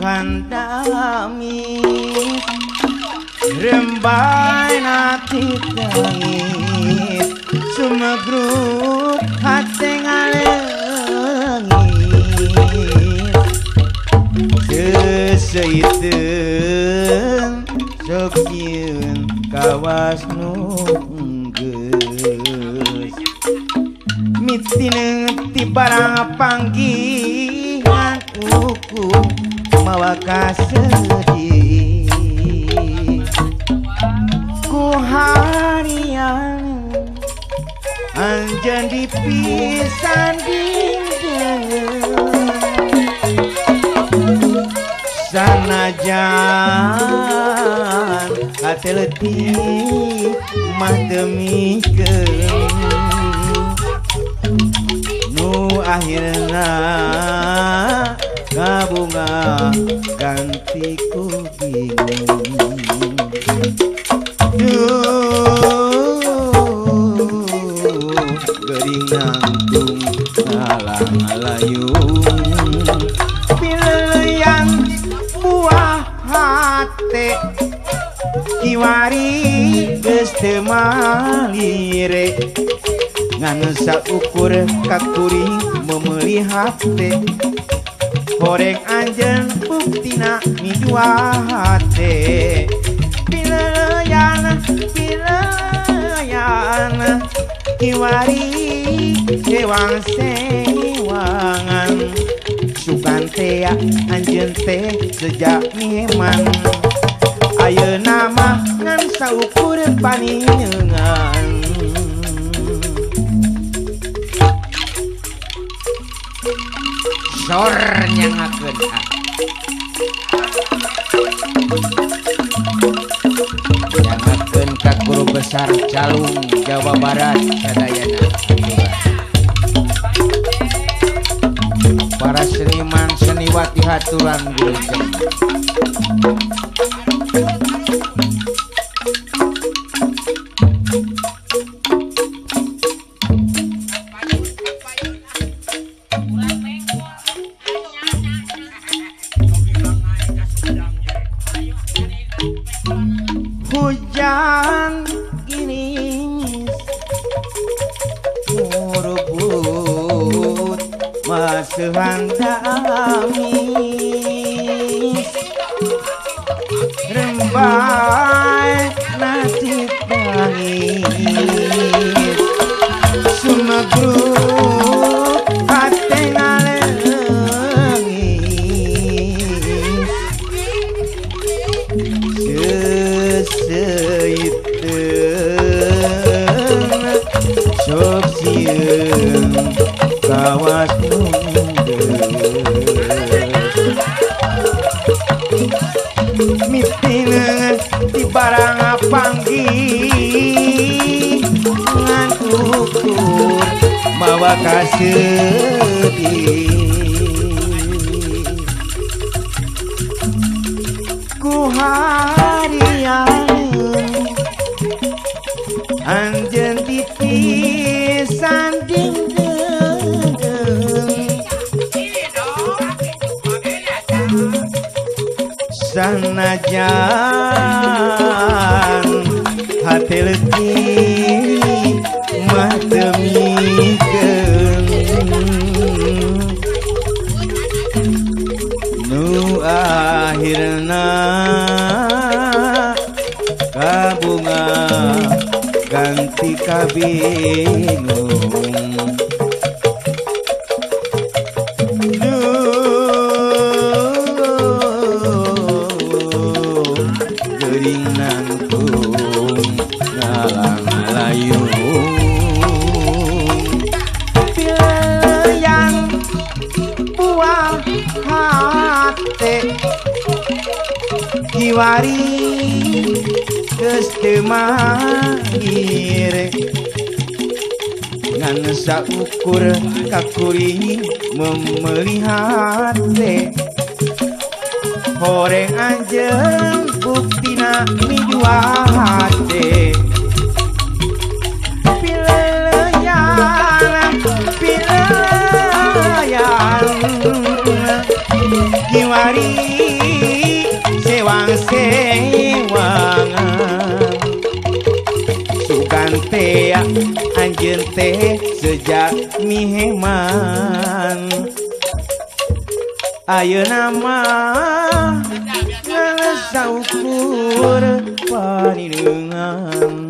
handami rembai nati tangis sumegruk hati ngalengit seseiten sok nyieun kawas nunggeus mitina ti barang panggihan uku mawa kasedih ku harian anjan dipisan dingin sanajan hati letih mah demikeun nu akhirna kabunga ganti ku bingung gering nangtung ngalang-alayung pileuyan buah hate kiwari geus teu malire ngan saukur kakuring memeuli hate horeng anjeun buktina midua hate pileuyan kiwari sewang sewangan sugantea anjeun teh sejak ngeman ayeuna mah ngan saukur paningeungan sor nyangakeun nyangakeun ka Guru Besar Calung Jawa Barat sadayana para seniman seniwati haturan wilujeng hujan gini murubut masuhan tamis rembai nasi tangis sumegruk hati ngalengis seseiten sok sieun kawas nunggeus mitina ti barang panggih ngan ukur mawa kasedih ku harian anjeun dipisan dingin sanajan hati letih mah demikeun nu akhirna kabunga ganti kabingung gering nangtung ngalang-alayung pileuyan buah hate kiwari geus teu mahir ngan saukur kakuring memeuli hate horeng anjeun buktina midua hate pileuyan kiwari miheman ayeuna nama saukur panideungan